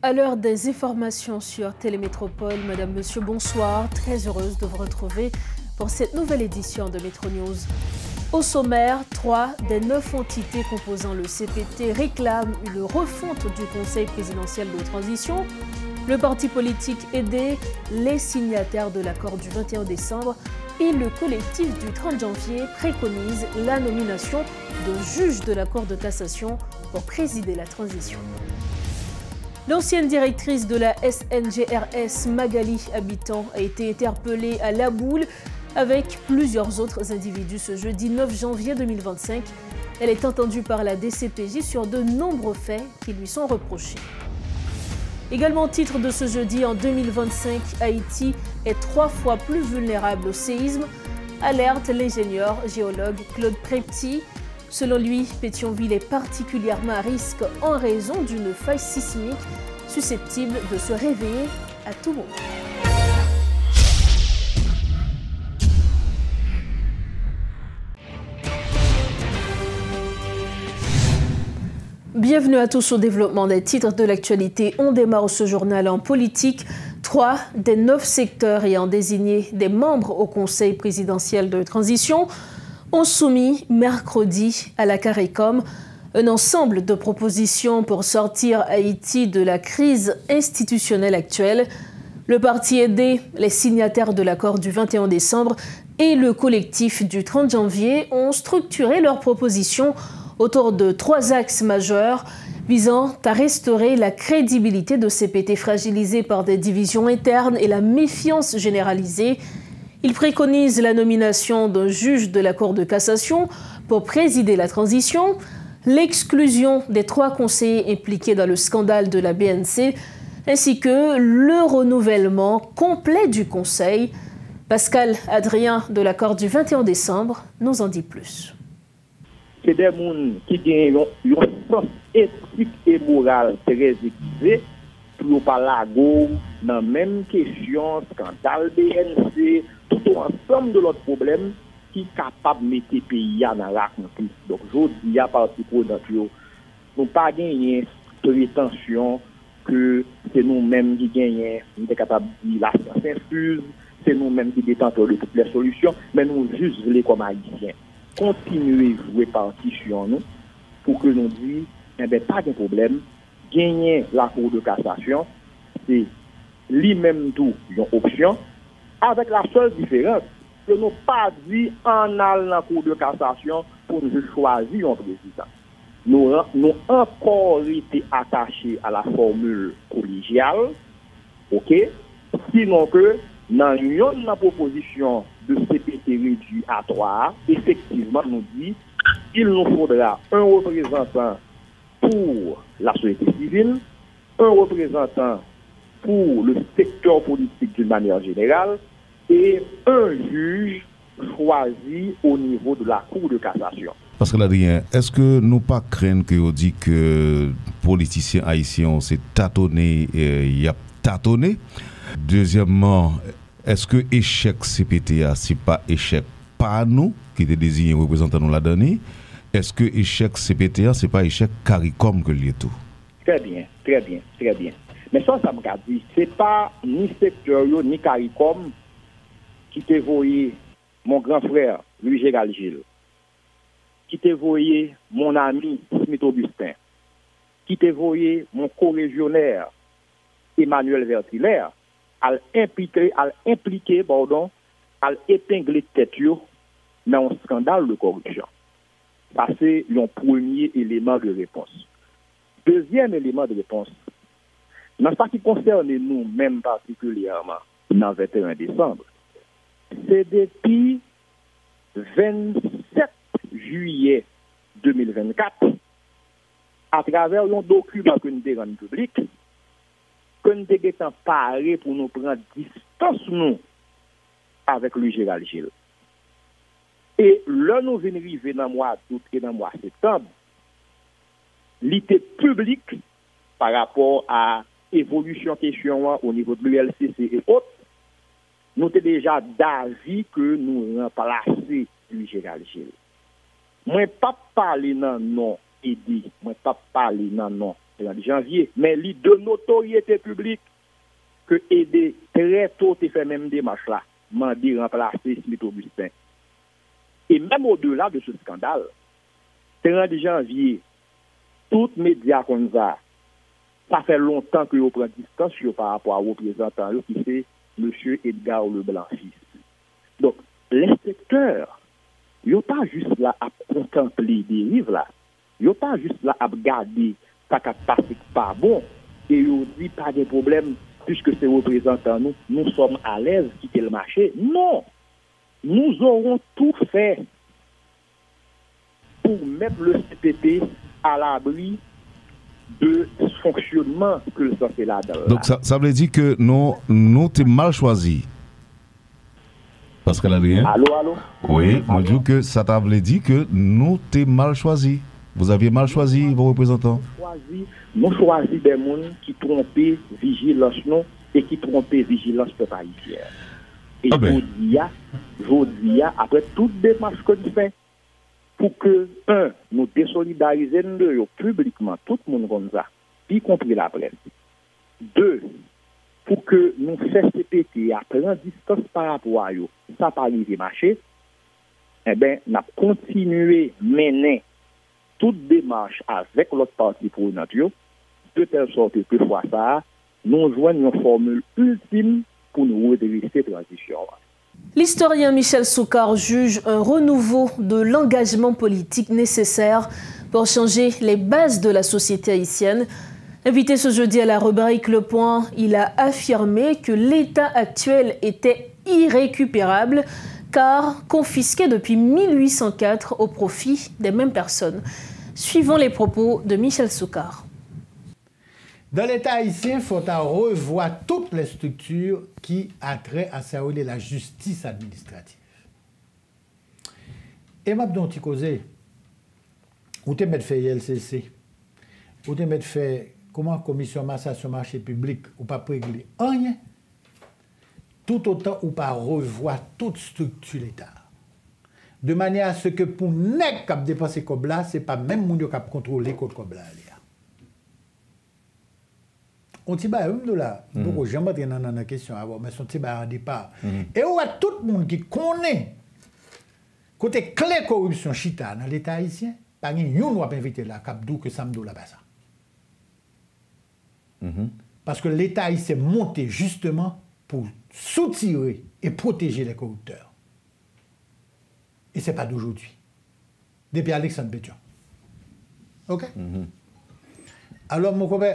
À l'heure des informations sur Télémétropole, Madame, Monsieur, bonsoir. Très heureuse de vous retrouver pour cette nouvelle édition de Métro News. Au sommaire, 3 des 9 entités composant le CPT réclament une refonte du Conseil présidentiel de transition. Le parti politique aidé, les signataires de l'accord du 21 décembre et le collectif du 30 janvier préconisent la nomination de juge de la Cour de cassation pour présider la transition. L'ancienne directrice de la SNGRS, Magali Habitant, a été interpellée à La Boule avec plusieurs autres individus ce jeudi 9 janvier 2025. Elle est entendue par la DCPJ sur de nombreux faits qui lui sont reprochés. Également titre de ce jeudi, en 2025, Haïti est 3 fois plus vulnérable au séisme, alerte l'ingénieur géologue Claude Prepti. Selon lui, Pétionville est particulièrement à risque en raison d'une faille sismique susceptible de se réveiller à tout moment. Bienvenue à tous au développement des titres de l'actualité. On démarre ce journal en politique. 3 des 9 secteurs ayant désigné des membres au Conseil présidentiel de transition ont soumis mercredi à la CARICOM un ensemble de propositions pour sortir Haïti de la crise institutionnelle actuelle. Le parti aidé, les signataires de l'accord du 21 décembre et le collectif du 30 janvier ont structuré leurs propositions autour de 3 axes majeurs visant à restaurer la crédibilité de CPT fragilisée par des divisions internes et la méfiance généralisée. Ils préconisent la nomination d'un juge de la Cour de cassation pour présider la transition, l'exclusion des 3 conseillers impliqués dans le scandale de la BNC, ainsi que le renouvellement complet du Conseil. Pascal Adrien de l'accord du 21 décembre nous en dit plus. C'est des gens qui ont un sens éthique et moral très aiguisé pour parler dans la même question, scandale BNC, tout ensemble de l'autre problème qui est capable de mettre le pays dans la conflit. Donc, aujourd'hui, il y a parti prenante, nous n'avons pas gagné prétention que c'est nous-mêmes qui gagnons, nous sommes capables de dire la science infuse, c'est nous-mêmes qui détentons de toutes les solutions, mais nous juste voulons comme haïtiens continuer à jouer parti sur nous pour que nous disions, eh bien, pas de problème, gagner la Cour de cassation, c'est lui-même tout une option, avec la seule différence que nous pas dit en allant dans la Cour de cassation pour nous choisir un président. Nous encore été attachés à la formule collégiale, ok, sinon que dans une proposition de CPT réduit à 3, effectivement, nous dit qu'il nous faudra un représentant pour la société civile, un représentant pour le secteur politique d'une manière générale et un juge choisi au niveau de la Cour de cassation. Parce que Adrien, est-ce que nous pas craignons que on dit que politiciens haïtiens c'est tâtonné, il y a tâtonné. Deuxièmement, est-ce que échec CPTA c'est pas échec pas nous qui était désigné représentant nous la dernière? Est-ce que échec CPTA c'est pas échec CARICOM que lié tout? Très bien. Mais ça me dit, c'est pas ni secteur ni CARICOM qui t'a voyé mon grand frère Louis Gérald Gilles, qui t'a voyé mon ami Smith Augustin, qui t'a voyé mon co-régionnaire Emmanuel Vertilaire, à impliquer, à épingler tête dans un scandale de corruption. Ça, c'est le premier élément de réponse. Deuxième élément de réponse, dans ce qui concerne nous, même particulièrement dans le 21 décembre, c'est depuis 27 juillet 2024, à travers un document que nous avons rendu public, que nous avons parlé pour nous prendre distance nous avec le Gérald Gilles. Et là, nous venons arriver dans le mois d'août et dans le mois de septembre, l'ité publique par rapport à l'évolution question au niveau de l'ULCC et autres, nous sommes déjà d'avis que nous remplacer le Gérald Gilles. Moi, pas parler dans non aidé, moi, pas parler dans non 30 janvier, mais li de notoriété publique que aider très tôt te fait même démarche là, mandi remplacer Smith Augustin. Et même au-delà de ce scandale, 30 janvier, toutes les médias comme ça fait longtemps que vous prenez distance par rapport au représentant qui c'est M. Edgar Leblanc-Fils. Donc, les secteurs, ils ne sont pas juste là à contempler des dérives là. Ils ne sont pas juste là à regarder ça qui passe pas bon. Et ils ne disent pas de problème puisque ces représentants, nous sommes à l'aise de quitter le marché. Non! Nous aurons tout fait pour mettre le CPP à l'abri de fonctionnement que ça fait là-dedans. Donc ça veut dire que nous t'es mal choisi. Parce qu'elle a rien. Allô? Oui, moi je dis que ça veut dire que nous t'es mal choisi. Vous aviez mal choisi vos représentants. Nous choisissons des gens qui trompent vigilance non et qui trompent vigilance peuple haïtien. Et je dis, après toute démarche que nous faisons, pour que, nous désolidarisions de publiquement, tout le monde comme ça, y compris la presse. 2, pour que nous fassions CPT à prendre distance par rapport à eux, ça pas arriver marché, eh bien, nous avons continué à mener toute démarche avec l'autre parti pour notre de telle sorte que fois ça, nous joignons une formule ultime pour nous redresser la transition. L'historien Michel Sokar juge un renouveau de l'engagement politique nécessaire pour changer les bases de la société haïtienne. Invité ce jeudi à la rubrique Le Point, il a affirmé que l'état actuel était irrécupérable car confisqué depuis 1804 au profit des mêmes personnes. Suivons les propos de Michel Sokar. Dans l'État haïtien, il faut revoir toutes les structures qui ont trait à servir la justice administrative. Et je vais vous causer, vous avez fait ILCC, vous avez fait comment commission massation marché public, ou pas régler rien, tout autant ou pas revoir toute structure l'État. De manière à ce que pour nèg qui dépenser comme là, ce n'est pas même moun qui contrôler comme là. On t'y va de là. Donc, j'aime pas dans la question avant, mais son t'y va en départ. Et on a tout le monde qui connaît côté clé corruption chita dans l'État haïtien, pas une nous a invité là Capdou que Samdo là bas ça. Parce que l'État haïtien est monté justement pour soutirer et protéger les corrupteurs. Et ce n'est pas d'aujourd'hui. Depuis Alexandre Pétion. OK? Alors, mon copain,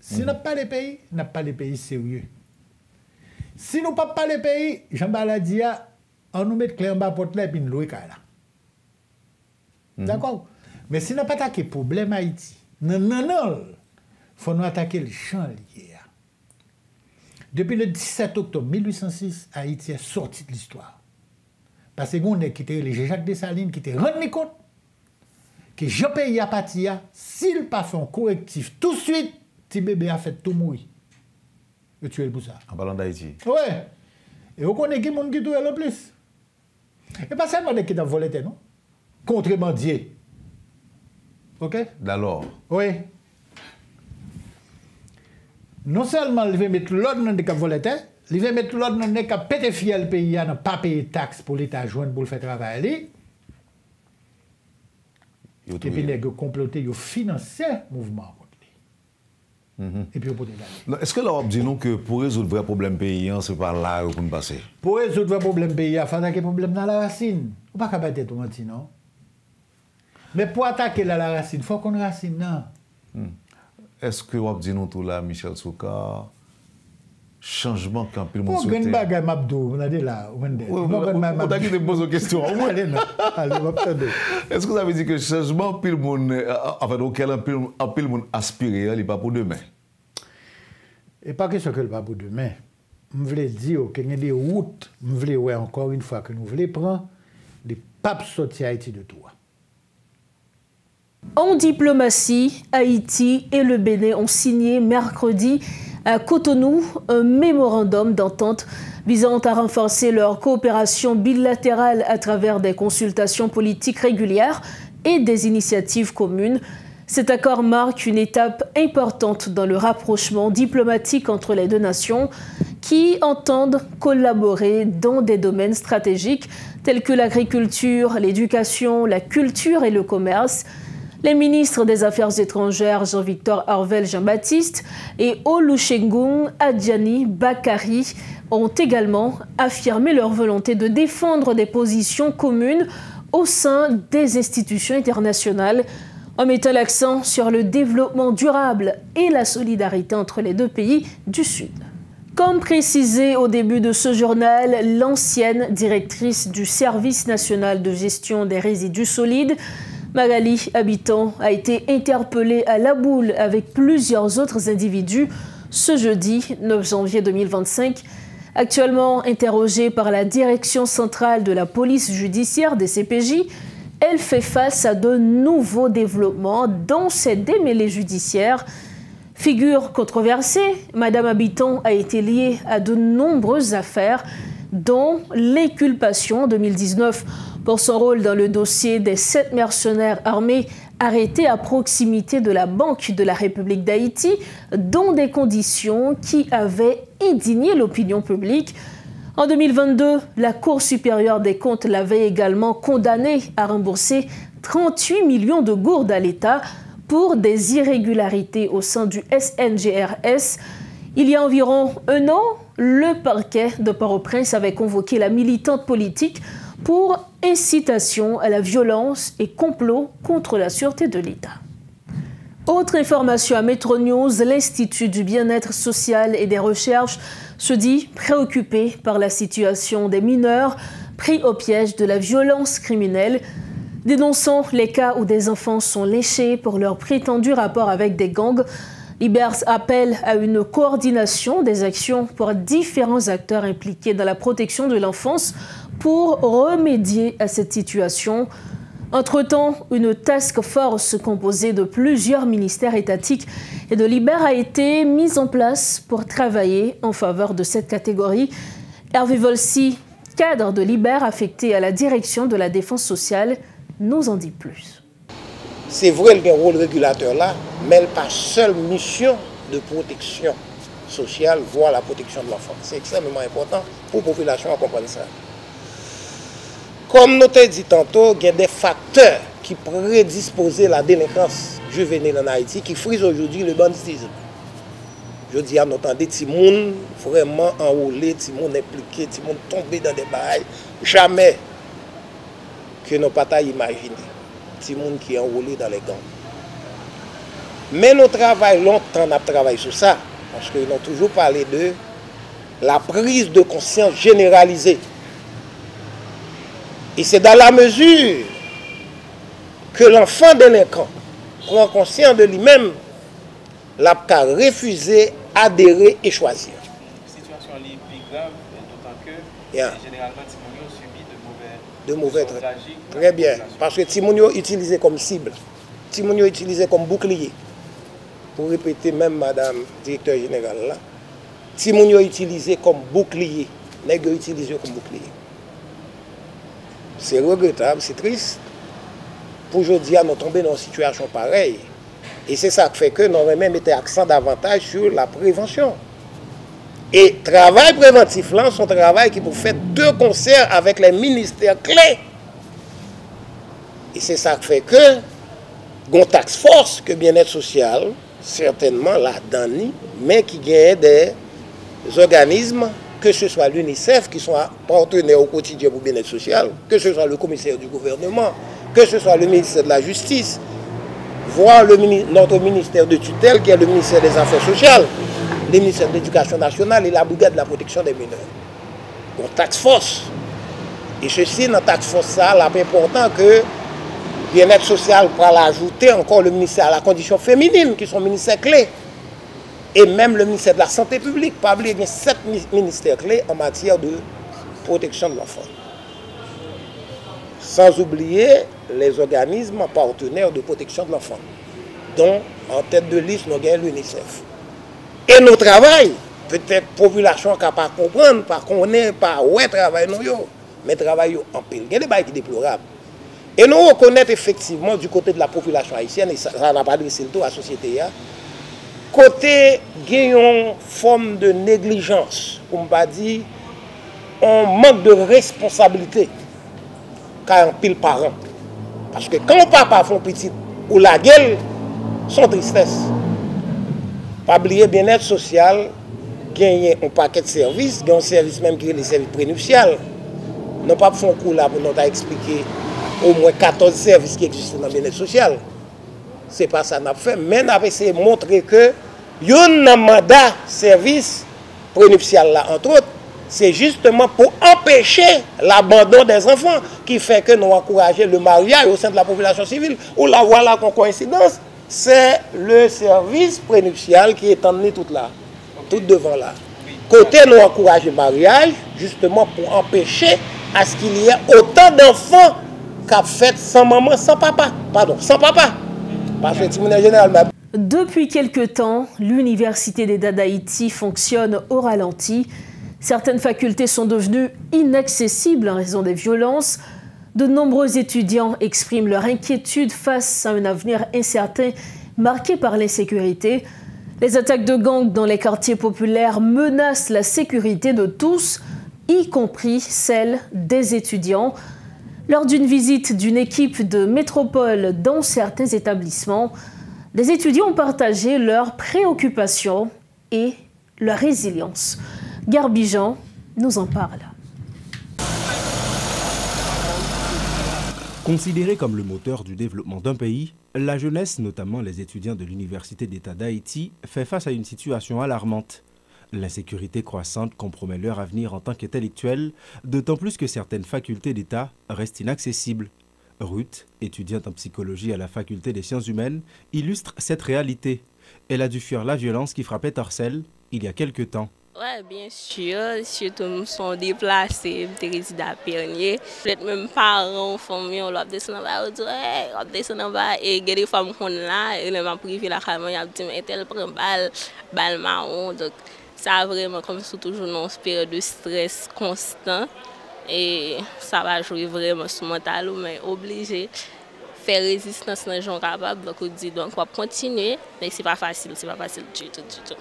si nous n'avons pas les pays, nous n'avons pas les pays sérieux. Si nous n'avons pas les pays, Jean-Bala Dia, on nous met clé en bas porte là et puis nous louons là. D'accord? Mais si nous n'avons pas attaqué le problème Haïti, non, il faut nous attaquer le champ lié. Depuis le 17 octobre 1806, Haïti est sorti de l'histoire. Parce que nous avons quitté les Jacques Dessalines qui étaient rendu compte que Jean pays à partir, s'il n'a pas fait un correctif tout de suite, petit bébé a fait tout mourir. Il tuer pour ça. En parlant d'Haïti. Oui. Et on connaît qui monde qui tue le plus. Et pas seulement des qui ont volé, non? Contrebandier. OK? D'alors. Oui. Non seulement il veut mettre l'ordre dans des qui ont volé, il veut mettre l'ordre dans des qui ont pété fiel le pays, n'a pas payé de taxes pour l'État joindre pour le faire travailler. Et puis, ils ont comploté, ils ont financé le mouvement. Et puis, est-ce que l'Europe dit non que pour résoudre le vrai problème paysan, c'est par là où nous passer? Pour résoudre le vrai problème paysan, il faut attaquer le problème dans la racine. On ne peut pas battre tout le monde, non? Mais pour attaquer la racine, il faut qu'on racine, non? Est-ce que vous dit non tout là, Michel Sokar? Changement quand il monde souhaite. Pour bagay Mabdou, on a dit là, on a dit de poser une question. Allez, Est-ce que ça veut dire que changement pile monde enfin auquel un pile monde aspire, il pas pour demain? Et pas question que le pas pour demain. Je voulais dire qu'il y a des routes, je voulais ouais encore une fois que nous voulons prendre les papes sortis Haïti de tout. En diplomatie, Haïti et le Bénin ont signé mercredi à Cotonou un mémorandum d'entente visant à renforcer leur coopération bilatérale à travers des consultations politiques régulières et des initiatives communes. Cet accord marque une étape importante dans le rapprochement diplomatique entre les deux nations qui entendent collaborer dans des domaines stratégiques tels que l'agriculture, l'éducation, la culture et le commerce. Les ministres des Affaires étrangères Jean-Victor Harvel Jean-Baptiste et Olusegun Adjani Bakari ont également affirmé leur volonté de défendre des positions communes au sein des institutions internationales, en mettant l'accent sur le développement durable et la solidarité entre les deux pays du Sud. Comme précisé au début de ce journal, l'ancienne directrice du Service national de gestion des résidus solides, Magali Habitant, a été interpellée à La Boule avec plusieurs autres individus ce jeudi 9 janvier 2025. Actuellement interrogée par la direction centrale de la police judiciaire des CPJ, elle fait face à de nouveaux développements dans ses démêlés judiciaires. Figure controversée, Madame Habitant a été liée à de nombreuses affaires, dont l'inculpation en 2019 pour son rôle dans le dossier des 7 mercenaires armés arrêtés à proximité de la Banque de la République d'Haïti, dans des conditions qui avaient indigné l'opinion publique. En 2022, la Cour supérieure des comptes l'avait également condamné à rembourser 38 millions de gourdes à l'État pour des irrégularités au sein du SNGRS. Il y a environ un an, le parquet de Port-au-Prince avait convoqué la militante politique pour incitation à la violence et complot contre la sûreté de l'État. Autre information à Metro News, l'Institut du bien-être social et des recherches se dit préoccupé par la situation des mineurs pris au piège de la violence criminelle, dénonçant les cas où des enfants sont léchés pour leur prétendu rapport avec des gangs. Libers appelle à une coordination des actions pour différents acteurs impliqués dans la protection de l'enfance pour remédier à cette situation. Entre-temps, une task force composée de plusieurs ministères étatiques et de Libers a été mise en place pour travailler en faveur de cette catégorie. Hervé Volsi, cadre de Libers affecté à la direction de la défense sociale, nous en dit plus. C'est vrai le rôle régulateur là, mais elle n'a pas seule mission de protection sociale, voire la protection de l'enfant. C'est extrêmement important pour la population à comprendre ça. Comme nous t'ai dit tantôt, il y a des facteurs qui prédisposent la délinquance juvénile en Haïti qui frisent aujourd'hui le banditisme. Je dis à nous entendre des gens vraiment enrôlés, des gens impliqués, des gens tombés dans des bails. Jamais que nous pas imaginer des gens qui sont enrôlés dans les gangs. Mais nous travaillons longtemps, nous travaillons sur ça, parce que nous avons toujours parlé de la prise de conscience généralisée. Et c'est dans la mesure que l'enfant délinquant prend conscience de lui-même, l'a refusé, adhérer et choisir. La situation est plus grave, d'autant que généralement Timounio subit de mauvais tragiques. Très bien, parce que Timounio est utilisé comme cible, Timounio est utilisé comme bouclier. Pour répéter même Madame Directeur Général là, Timounio est utilisé comme bouclier, nègre utilisé comme bouclier. C'est regrettable, c'est triste. Pour aujourd'hui, nous tombons dans une situation pareille. Et c'est ça qui fait que nous avons même mis accent davantage sur la prévention. Et le travail préventif là, c'est un travail qui peut faire de concert avec les ministères clés. Et c'est ça qui fait que une task force que bien-être social, certainement la DANI, mais qui gagne des organismes, que ce soit l'UNICEF qui sont partenaires au quotidien pour le bien-être social, que ce soit le commissaire du gouvernement, que ce soit le ministère de la Justice, voire notre ministère de tutelle qui est le ministère des Affaires sociales, le ministère de l'Éducation nationale et la brigade de la protection des mineurs. Donc, task force. Et ceci, dans la task force, ça, c'est important que bien-être social pourra l'ajouter encore le ministère à la condition féminine, qui sont ministères clés. Et même le ministère de la Santé publique, pas oublier, il y a 7 ministères clés en matière de protection de l'enfant. Sans oublier les organismes partenaires de protection de l'enfant, dont en tête de liste, nous avons l'UNICEF. Et nos travail, peut-être la population qui ne peut pas comprendre, pas qu'on n'est pas ouais travail nous, mais travail en pile. Il y a des choses qui sont déplorables. Et nous reconnaissons effectivement du côté de la population haïtienne, et ça n'a pas adressé le tout à la société, côté une forme de négligence, comme on dit, on manque de responsabilité car un pile parent. Parce que quand papa fait petit ou la gueule, son tristesse. Pas oublier bien-être social, gagner un paquet de services, un service même qui est le service prénuptial. Nous pas fait un coup là pour nous expliquer au moins 14 services qui existent dans le bien-être social. Ce n'est pas ça qu'on a fait, mais on a essayé de montrer que il y a un mandat service prénuptial là, entre autres, c'est justement pour empêcher l'abandon des enfants qui fait que nous encourageons le mariage au sein de la population civile. Ou là, voilà qu'en coïncidence, c'est le service prénuptial qui est emmené tout là, tout devant là. Côté, nous encourageons le mariage, justement pour empêcher à ce qu'il y ait autant d'enfants qu'a fait sans maman, sans papa. Pardon, sans papa. Parce que généralement. Depuis quelque temps, l'Université d'État d'Haïti fonctionne au ralenti. Certaines facultés sont devenues inaccessibles en raison des violences. De nombreux étudiants expriment leur inquiétude face à un avenir incertain marqué par l'insécurité. Les attaques de gangs dans les quartiers populaires menacent la sécurité de tous, y compris celle des étudiants. Lors d'une visite d'une équipe de métropole dans certains établissements, les étudiants ont partagé leurs préoccupations et leur résilience. Garbijan nous en parle. Considérée comme le moteur du développement d'un pays, la jeunesse, notamment les étudiants de l'Université d'État d'Haïti, fait face à une situation alarmante. L'insécurité croissante compromet leur avenir en tant qu'intellectuels, d'autant plus que certaines facultés d'État restent inaccessibles. Ruth, étudiante en psychologie à la faculté des sciences humaines, illustre cette réalité. Elle a dû fuir la violence qui frappait Torcelles il y a quelque temps. Oui, bien sûr, surtout nous sommes déplacés, nous résidons à Pernier. Peut-être même parents, famille, on descend là, on dit, on descend là, et il y a des femmes qui sont là, et les privés là, ils ont dit, mais tel prend balle marron. Donc, ça a vraiment comme ça toujours une période de stress constant. Et ça va jouer vraiment sur le mental, mais obligé de faire résistance dans les gens capables. Donc, on va continuer, mais ce n'est pas facile du tout.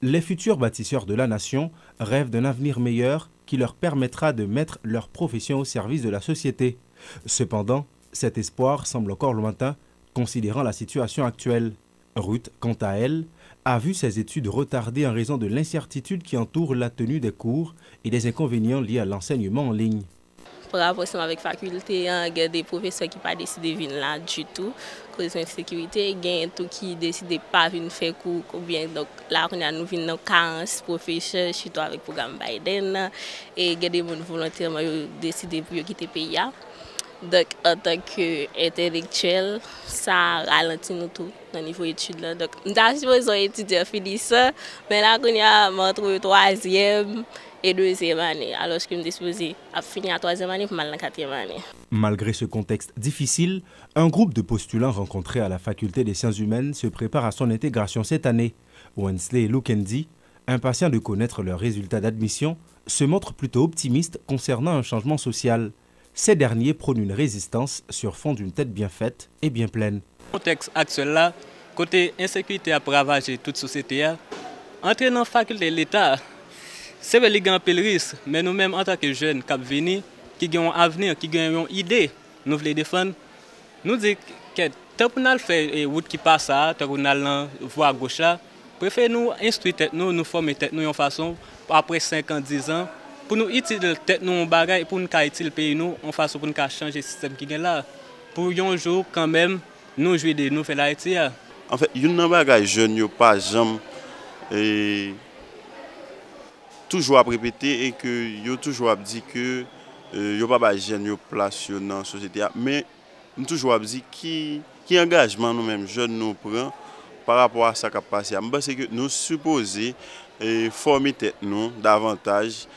Les futurs bâtisseurs de la nation rêvent d'un avenir meilleur qui leur permettra de mettre leur profession au service de la société. Cependant, cet espoir semble encore lointain, considérant la situation actuelle. Ruth, quant à elle, a vu ses études retardées en raison de l'incertitude qui entoure la tenue des cours et des inconvénients liés à l'enseignement en ligne. Par rapport avec la faculté, il y a des professeurs qui n'ont pas décidé de venir là du tout, à cause de l'insécurité. Il y a tout qui décident de ne pas venir faire cours. Donc là, nous venons dans 40 professeurs, surtout avec le programme Biden. Et il y a des gens volontairement qui décident de quitter le pays. Donc, en tant qu'intellectuel, ça ralentit nous tout dans le niveau d'études. Donc, nous avons supposé étudier fini ça, mais là, on a trouvé 3e et 2e année, alors que nous sommes supposés finir la 3e année pour mal la 4e année. Malgré ce contexte difficile, un groupe de postulants rencontrés à la Faculté des sciences humaines se prépare à son intégration cette année. Wensley et Lukendi, impatients de connaître leurs résultats d'admission, se montrent plutôt optimistes concernant un changement social. Ces derniers prônent une résistance sur fond d'une tête bien faite et bien pleine. Le contexte actuel là, côté insécurité a ravagé toute société, entrer dans la faculté de l'État, c'est vrai qu'il y a un risque, mais nous-mêmes en tant que jeunes qui viennent, qui ont un avenir, qui ont une idée, nous voulons défendre. Nous disons que tant qu'on a fait une route qui passe, tant qu'on a la voie gauche, préférez nous instruire, nous former nous en façon, après 5 ans, 10 ans, pour nous utiliser tête nous en bagage pour nous utiliser le pays nous en façon pour nous changer le système qui est là pour un jour quand même nous jouer de nouvelles Haïti. En fait, une bagage jeune yo pas jamais toujours à répéter et que yo toujours dit que yo pas jeune yo place dans la société mais nous toujours dit qui engagement nous mêmes jeunes nous prend par rapport à ça qui a passé. Parce que nous supposons former tête nous davantage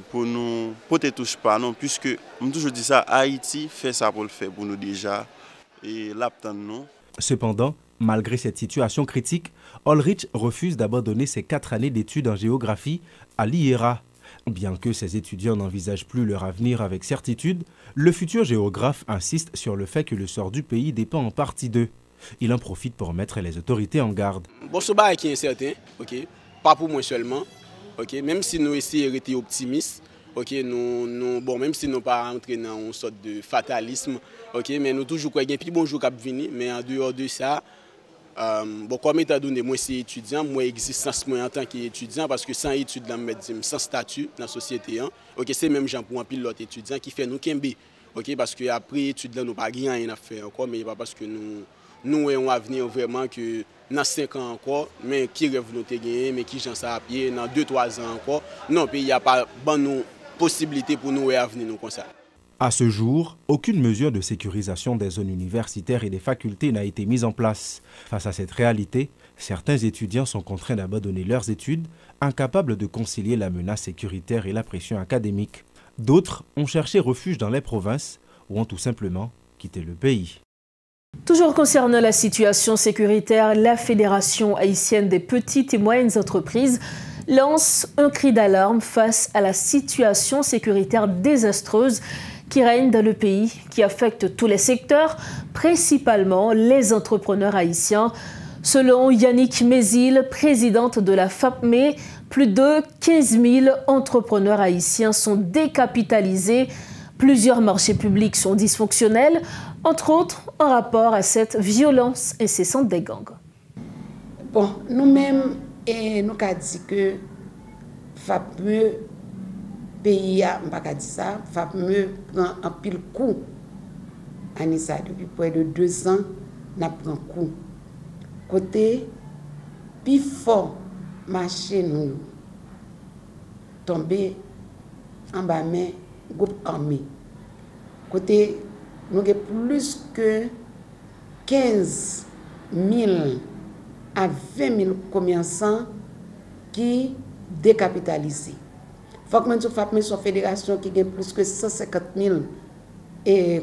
pour nous ne touche pas non puisque on toujours dit ça Haïti fait ça pour le faire pour nous déjà et l'attend nous. Cependant, malgré cette situation critique, Ulrich refuse d'abandonner ses 4 années d'études en géographie à l'IERA. Bien que ces étudiants n'envisagent plus leur avenir avec certitude, le futur géographe insiste sur le fait que le sort du pays dépend en partie d'eux. Il en profite pour mettre les autorités en garde. Bon, ce bail qui est incertain, ok, pas pour moi seulement, ok, même si nous essayons d'être optimistes, ok, bon, même si nous pas entré dans une sorte de fatalisme, ok, mais nous toujours croyons qu'il y a plus bon jour qui venir, mais en dehors de ça. Bon, comme étant donné, moi c'est étudiant, moi existence moi en tant qu'étudiant, parce que sans études, sans statut dans la société, hein, okay, c'est même gens pour un pilote étudiant qui fait nous kembe, okay, parce que après études nous pas rien à faire encore, mais pas parce que nous avons un avenir vraiment que dans 5 ans encore, mais qui rêve nous gagner, mais qui j'en sais à pied, dans 2-3 ans encore, non, il n'y a pas bonne possibilité pour nous à venir nous comme ça. À ce jour, aucune mesure de sécurisation des zones universitaires et des facultés n'a été mise en place. Face à cette réalité, certains étudiants sont contraints d'abandonner leurs études, incapables de concilier la menace sécuritaire et la pression académique. D'autres ont cherché refuge dans les provinces ou ont tout simplement quitté le pays. Toujours concernant la situation sécuritaire, la Fédération haïtienne des petites et moyennes entreprises lance un cri d'alarme face à la situation sécuritaire désastreuse qui règne dans le pays, qui affecte tous les secteurs, principalement les entrepreneurs haïtiens. Selon Yannick Mézil, présidente de la FAPME, plus de 15 000 entrepreneurs haïtiens sont décapitalisés. Plusieurs marchés publics sont dysfonctionnels, entre autres en rapport à cette violence incessante des gangs. Bon, nous-mêmes, nous avons dit que FAPME, pays, on va dire ça, FAPME prend un pile coup. Anissa, depuis près de 2 ans, nous pris un coup. Côté, plus fort, marché nous tombé en bas main groupe armé. Côté, nous avons plus que 15 000 à 20 000 commerçants qui décapitalisés. Il faut que nous fassions une fédération qui a plus que 150 000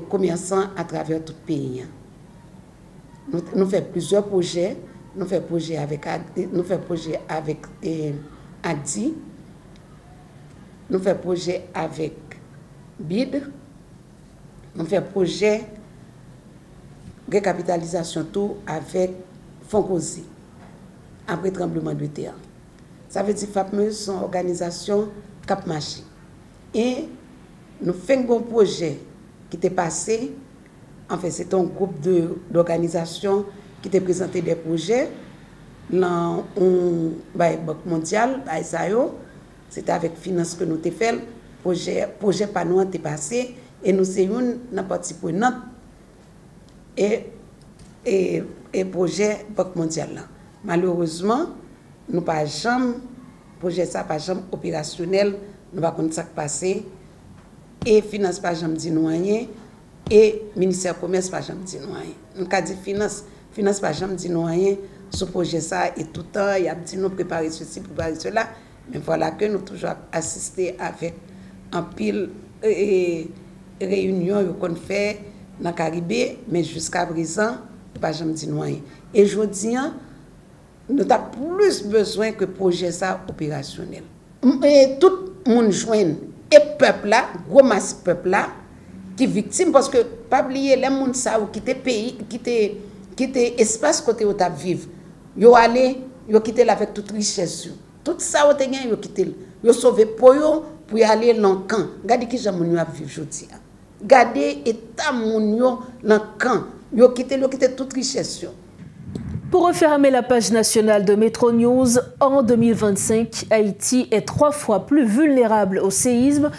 commerçants à travers tout le pays. Nous faisons plusieurs projets. Nous faisons projet avec ADI. Nous faisons projet avec BID. Nous faisons projet de récapitalisation tout avec Foncosi, après tremblement de terre. Ça veut dire que FAPME sont organisation cap marché. Et nous faisons un bon projet qui était passé. En fait, c'est un groupe d'organisations qui t'a présenté des projets. Dans la Banque mondiale, c'était avec finance que nous avons fait. Le projet Panou est passé et nous sommes une partie prenante et projet Banque mondiale. Malheureusement, nous pas jamais projet ça pas jamais opérationnel, nous pas connaître ça qui passé et finance pas jamais dit nous rien et ministère commerce pas jamais dit nous rien. Nous ca dit finance pas jamais dit nous rien ce projet ça et tout le temps il a dit nous préparer ceci préparer cela, mais voilà que nous toujours assister avec un pile réunion qu'on fait dans Caribé, mais jusqu'à présent pas jamais dit nous rien. Et je dis nous avons plus besoin que projet ça opérationnel. Et tout le monde joint et peuple là, gros masse peuple là qui victime parce que pas oublier les monde ça ou quitter pays, quitter espace côté où tu vivre. Yo aller, yo quitter avec toute richesse. Tout ça où tu gagne yo quitter. Yo sauver pour aller dans camp. Regardez qui j'aime nous vivre aujourd'hui. Regardez état moun yo dans camp. Yo quitter toute richesse. Pour refermer la page nationale de Metro News, en 2025, Haïti est 3 fois plus vulnérable au séisme,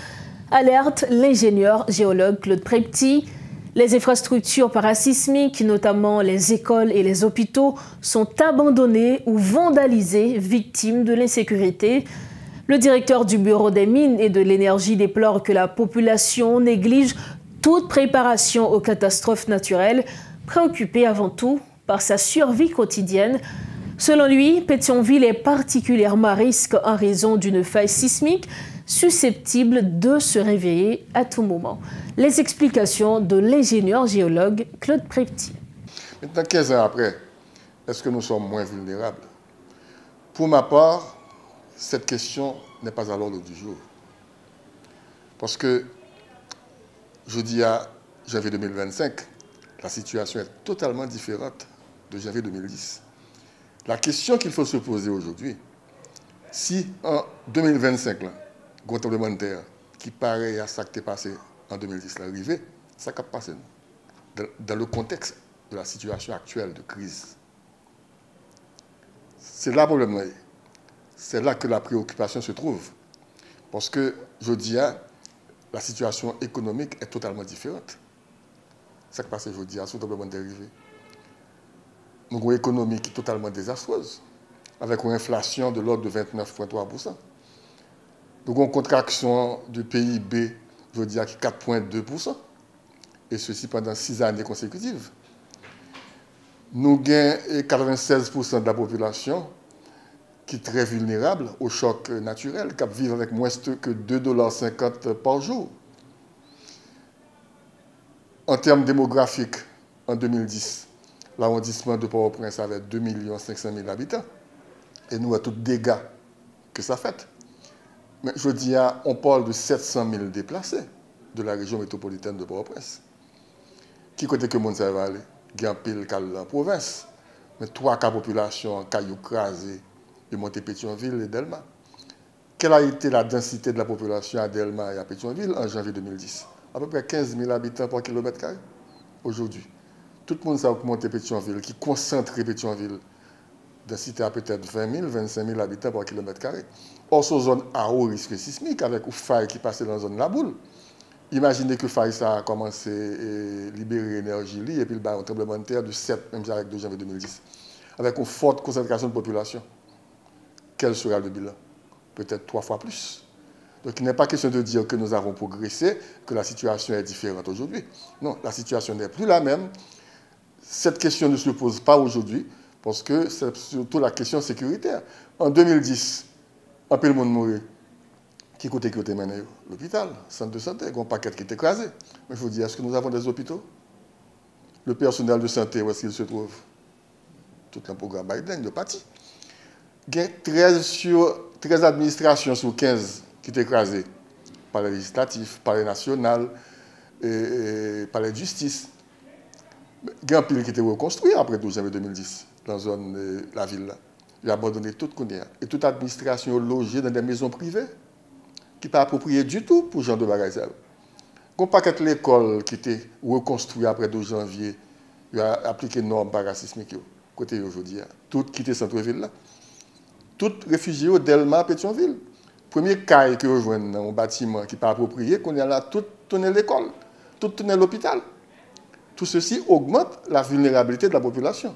alerte l'ingénieur géologue Claude Prepti. Les infrastructures parasismiques, notamment les écoles et les hôpitaux, sont abandonnées ou vandalisées, victimes de l'insécurité. Le directeur du Bureau des mines et de l'énergie déplore que la population néglige toute préparation aux catastrophes naturelles, préoccupée avant tout par sa survie quotidienne. Selon lui, Pétionville est particulièrement à risque en raison d'une faille sismique susceptible de se réveiller à tout moment. Les explications de l'ingénieur géologue Claude Prepti. Maintenant, 15 ans après, est-ce que nous sommes moins vulnérables? Pour ma part, cette question n'est pas à l'ordre du jour. Parce que, je dis à janvier 2025, la situation est totalement différente de janvier 2010. La question qu'il faut se poser aujourd'hui, si en 2025, là, gros tremblement de terre, qui paraît à ça qui est passé en 2010, l'arrivée, ça va passer dans le contexte de la situation actuelle de crise. C'est là le problème. C'est là que la préoccupation se trouve. Parce que, je dis, la situation économique est totalement différente. Ça qui passe, je dis, sous le tremblement de terre arrivé. Nous avons une économie qui est totalement désastreuse, avec une inflation de l'ordre de 29,3%. Nous avons une contraction du PIB, je dis, qui est 4,2%, et ceci pendant 6 années consécutives. Nous avons 96% de la population qui est très vulnérable au choc naturel, qui vit avec moins que 2,50 $ par jour. En termes démographiques, en 2010, l'arrondissement de Port-au-Prince avait 2 500 000 habitants. Et nous, à tous les dégâts que ça fait. Mais je dis, on parle de 700 000 déplacés de la région métropolitaine de Port-au-Prince. Qui côté que le monde va aller? Il y a un pile en province. Mais 3 cas de population, Caillou Crasé, et Monté-Pétionville et Delma. Quelle a été la densité de la population à Delma et à Pétionville en janvier 2010? À peu près 15 000 habitants par kilomètre carré aujourd'hui. Tout le monde sait que Monté-Pétionville, qui concentre Pétionville, densité à peut-être 20 000, 25 000 habitants par kilomètre carré. Or, sur zone à haut risque sismique, avec une faille qui passait dans la zone La Boule. Imaginez que faille ça a commencé à libérer l'énergie et puis un tremblement de terre de 7, même avec 2 janvier 2010, avec une forte concentration de population. Quel sera le bilan? Peut-être 3 fois plus. Donc il n'est pas question de dire que nous avons progressé, que la situation est différente aujourd'hui. Non, la situation n'est plus la même. Cette question ne se pose pas aujourd'hui parce que c'est surtout la question sécuritaire. En 2010, un peu le monde mourit. Qui côté maintenant? L'hôpital, centre de santé, un paquet qui est écrasé. Mais je vous dis, est-ce que nous avons des hôpitaux? Le personnel de santé, où est-ce qu'il se trouve? Tout un programme Biden de parti. Il y a 13 administrations sur 15 qui sont écrasées par les législatifs, par les nationales, par les justices. Il y a un pile qui était reconstruit après 12 janvier 2010, dans la zone de la ville. Il a abandonné tout ce qu'on a. Et toute administration logée dans des maisons privées, qui n'est pas appropriée du tout pour ce genre de bagages. Il y a un paquet de l'école qui était reconstruit après 12 janvier, il a appliqué les normes parasismiques, côté aujourd'hui. Tout quitté centre-ville là. Tout réfugiés au Delma, Pétionville. Premier cas que rejoignent dans un bâtiment qui n'est pas approprié, qu'on est là, tout tourner l'école, tout tourner l'hôpital. Tout ceci augmente la vulnérabilité de la population.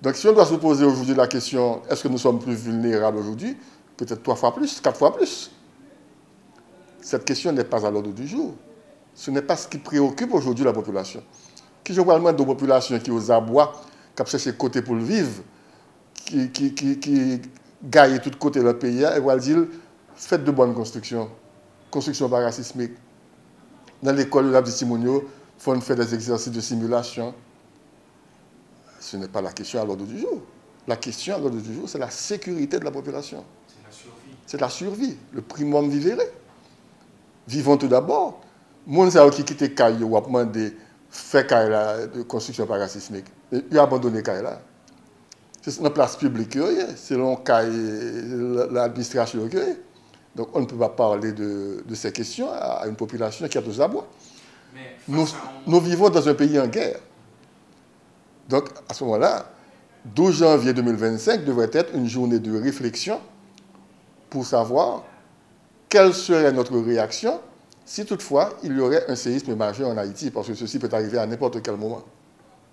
Donc si on doit se poser aujourd'hui la question, est-ce que nous sommes plus vulnérables aujourd'hui? Peut-être 3 fois plus, 4 fois plus. Cette question n'est pas à l'ordre du jour. Ce n'est pas ce qui préoccupe aujourd'hui la population. Qui je vois de population qui aux abois, qui cherchent côté pour le vivre, qui gagne tout côté le pays, et va dire, faites de bonnes constructions, construction parasismique. Dans l'école de la Timounio, il faut faire des exercices de simulation. Ce n'est pas la question à l'ordre du jour. La question à l'ordre du jour, c'est la sécurité de la population. C'est la survie. C'est la survie, le primum vivere. Vivons tout d'abord. Les gens qui quittent Kaye ou demandé faire Kaye de construction parasismique, ils ont abandonné Kaye là. C'est une place publique, selon Kaye, l'administration. Donc on ne peut pas parler de ces questions à une population qui a deux abois. Nous vivons dans un pays en guerre. Donc à ce moment-là, 12 janvier 2025 devrait être une journée de réflexion pour savoir quelle serait notre réaction si toutefois il y aurait un séisme majeur en Haïti, parce que ceci peut arriver à n'importe quel moment.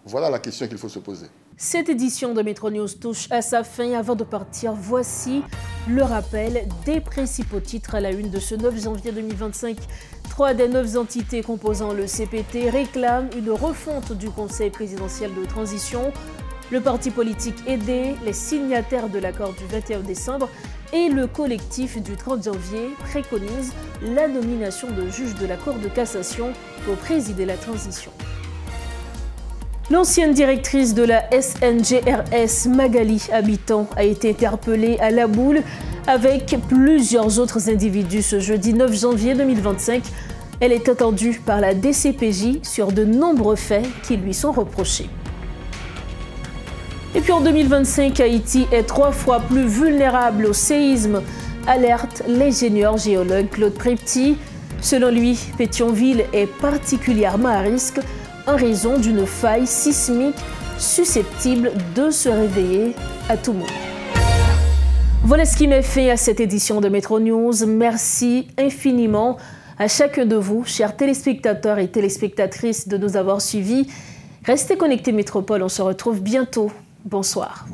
Voilà la question qu'il faut se poser. Cette édition de Metro News touche à sa fin. Avant de partir, voici le rappel des principaux titres à la une de ce 9 janvier 2025. 3 des 9 entités composant le CPT réclament une refonte du Conseil présidentiel de transition. Le parti politique aidé, les signataires de l'accord du 21 décembre et le collectif du 30 janvier préconisent la nomination de juge de la Cour de cassation pour présider la transition. L'ancienne directrice de la SNGRS, Magali Habitant, a été interpellée à La Boule avec plusieurs autres individus ce jeudi 9 janvier 2025. Elle est attendue par la DCPJ sur de nombreux faits qui lui sont reprochés. Et puis en 2025, Haïti est 3 fois plus vulnérable au séisme, alerte l'ingénieur géologue Claude Prepty. Selon lui, Pétionville est particulièrement à risque en raison d'une faille sismique susceptible de se réveiller à tout moment. Voilà ce qui met fin à cette édition de Métro News. Merci infiniment à chacun de vous, chers téléspectateurs et téléspectatrices, de nous avoir suivis. Restez connectés Métropole, on se retrouve bientôt. Bonsoir.